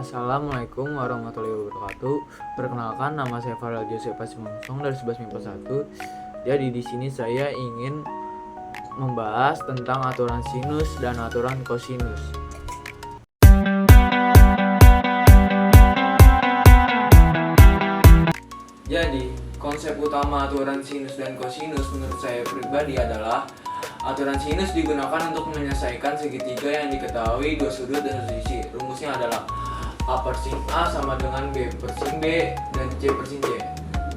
Assalamualaikum warahmatullahi wabarakatuh. Perkenalkan, nama saya Farel Joseph Pasimangsong dari 11 MIPA 1. Jadi di sini saya ingin membahas tentang aturan sinus dan aturan kosinus. Jadi, konsep utama aturan sinus dan kosinus menurut saya pribadi adalah aturan sinus digunakan untuk menyelesaikan segitiga yang diketahui dua sudut dan satu sisi. Rumusnya adalah A per sin A sama dengan B per sin B dan C per sin C.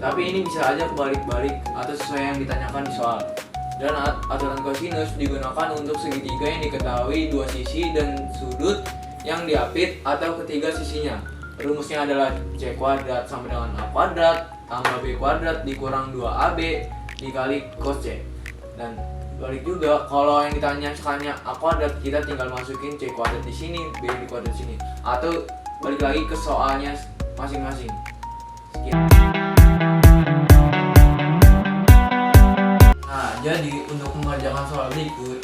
Tapi ini bisa aja kebalik-balik atau sesuai yang ditanyakan di soal. Dan aturan kosinus digunakan untuk segitiga yang diketahui dua sisi dan sudut yang diapit atau ketiga sisinya. Rumusnya adalah C kuadrat sama dengan A kuadrat tambah B kuadrat dikurang 2AB dikali cos C. Dan balik juga, kalau yang ditanya sekanya A kuadrat, kita tinggal masukin C kuadrat di sini, B di kuadrat di sini, atau balik lagi ke soalnya masing-masing. Sekian. Nah, jadi untuk mengerjakan soal berikut,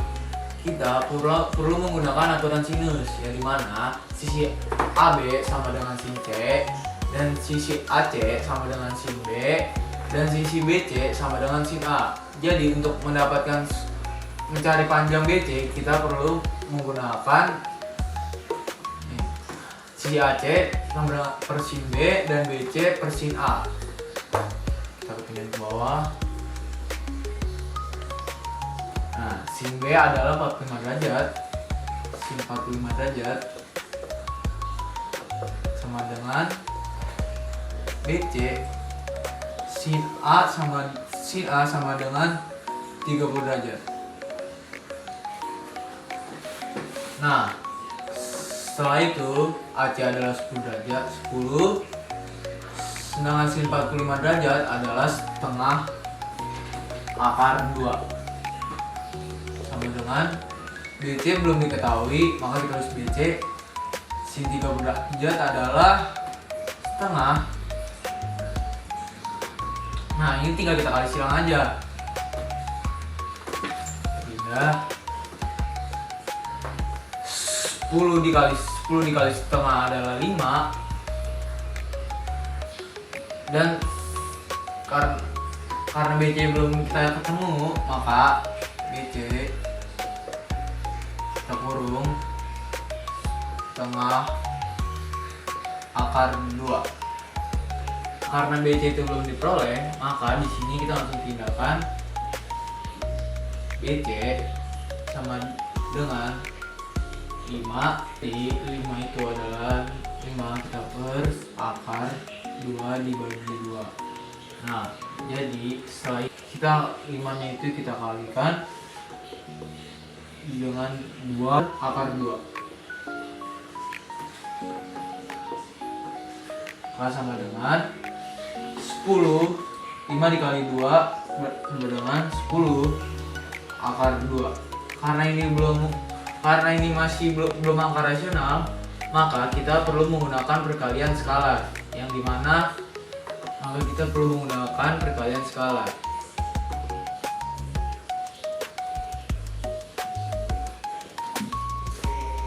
kita perlu menggunakan aturan sinus, yang dimana sisi AB sama dengan sin C, dan sisi AC sama dengan sin B, dan sisi BC sama dengan sin A. Jadi untuk mencari panjang BC, kita perlu menggunakan sisi AC sama dengan per sin B dan BC per sin A. Kita pindahin ke bawah. Nah, sin B adalah 45 derajat. Sin 45 derajat sama dengan BC sin A sama dengan 30 derajat. Nah, setelah itu AC adalah 10 derajat, 10, sedangkan sin 45 derajat adalah setengah akar 2 sama dengan BC belum diketahui, maka kita harus BC. Sin 30 derajat adalah setengah. Nah, ini tinggal kita kali silang aja. Pindah 10 dikali setengah adalah 5. Dan karena BC belum kita ketemu, maka BC kita kurung setengah akar 2. Karena BC itu belum diperoleh, maka di sini kita langsung pindahkan BC sama dengan 5 itu adalah 5 kita per akar 2 dibagi 2. Nah, jadi setelah kita 5 nya itu kita kalikan dengan 2 akar 2, maka sama dengan 10. 5 dikali 2 sama dengan 10 akar 2. Karena ini masih belum angka rasional, maka kita perlu menggunakan perkalian skalar, yang dimana maka kita perlu menggunakan perkalian skalar.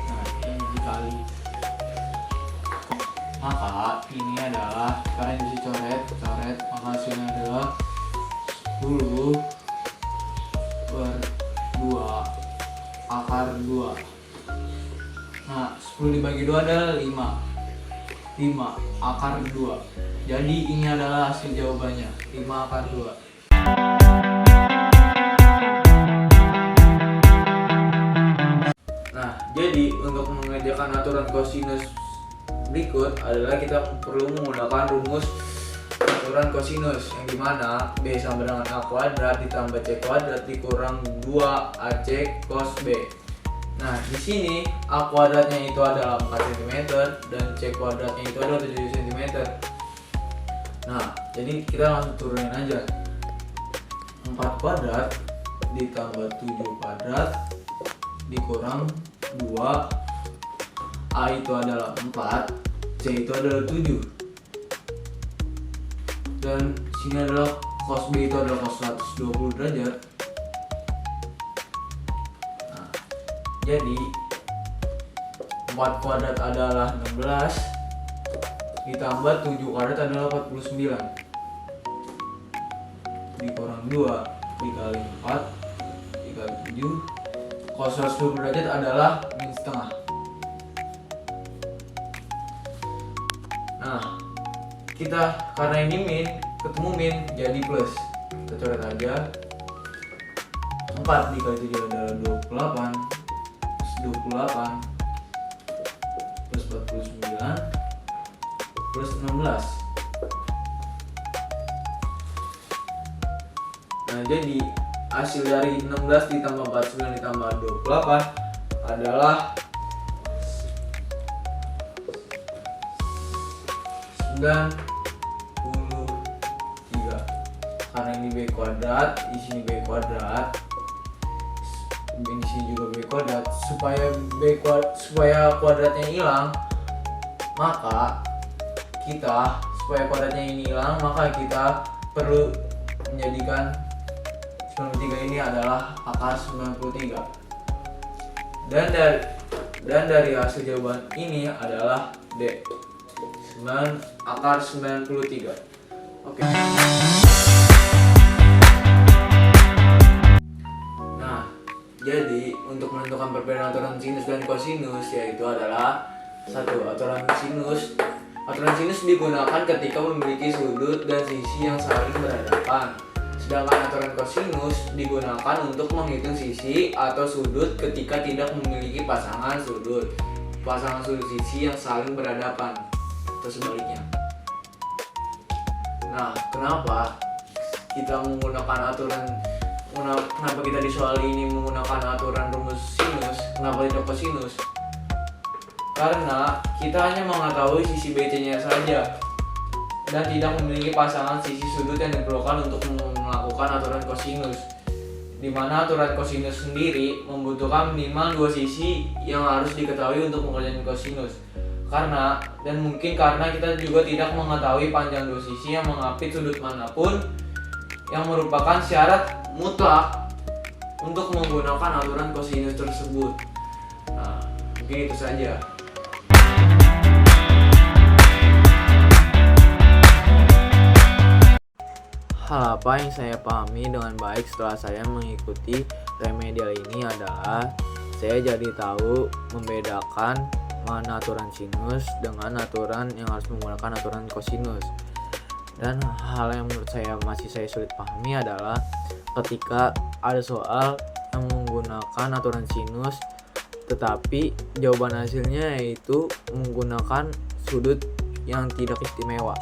Nah, ini dikali, maka ini adalah, karena ini coret, maka hasilnya adalah 10 per 2 akar 2. Nah, 10 dibagi 2 adalah 5 akar 2. Jadi ini adalah hasil jawabannya, 5 akar 2. Nah, jadi untuk mengerjakan aturan kosinus berikut adalah kita perlu menggunakan rumus aturan kosinus, yang dimana B sama dengan A kuadrat ditambah C kuadrat dikurang 2AC cos B. Nah, di sini A kuadratnya itu adalah 4 cm dan C kuadratnya itu adalah 7 cm. Nah, jadi kita langsung turunin aja. 4 kuadrat ditambah 7 kuadrat dikurang 2. A itu adalah 4, C itu adalah 7. Dan sini adalah cos B itu adalah cos 120 derajat. Nah, jadi 4 kuadrat adalah 16 ditambah 7 kuadrat adalah 49. Dikurang 2 dikali 4 dikali 7. Cos 120 derajat adalah min setengah. Nah, kita karena ini min ketemu min jadi plus. Kita coret aja. 4 dikali 7 adalah 28 plus 28 plus 49 plus 16. Nah, jadi hasil dari 16 ditambah 49 ditambah 28 adalah 93. Karena ini B kuadrat, di sini B kuadrat, di sini juga B kuadrat. Supaya kuadratnya hilang, maka kita perlu menjadikan 93 ini adalah akar 93. Dan dari hasil jawaban ini adalah D, akar 93. Oke. Nah, jadi untuk menentukan perbedaan aturan sinus dan kosinus yaitu adalah 1. Aturan sinus digunakan ketika memiliki sudut dan sisi yang saling berhadapan. Sedangkan aturan kosinus digunakan untuk menghitung sisi atau sudut ketika tidak memiliki pasangan sudut sisi yang saling berhadapan atau sebaliknya. Nah, kenapa kita di soal ini menggunakan aturan rumus sinus, kenapa tidak kosinus? Karena kita hanya mengetahui sisi BC-nya saja dan tidak memiliki pasangan sisi sudut yang diperlukan untuk melakukan aturan kosinus, di mana aturan kosinus sendiri membutuhkan minimal 2 sisi yang harus diketahui untuk mengerjakan kosinus. Karena kita juga tidak mengetahui panjang 2 sisi yang mengapit sudut manapun, yang merupakan syarat mutlak untuk menggunakan aturan kosinus tersebut. Nah, mungkin itu saja. Hal apa yang saya pahami dengan baik setelah saya mengikuti remedial ini adalah saya jadi tahu membedakan mana aturan sinus dengan aturan yang harus menggunakan aturan kosinus. Dan hal yang menurut saya masih sulit pahami adalah ketika ada soal yang menggunakan aturan sinus tetapi jawaban hasilnya yaitu menggunakan sudut yang tidak istimewa.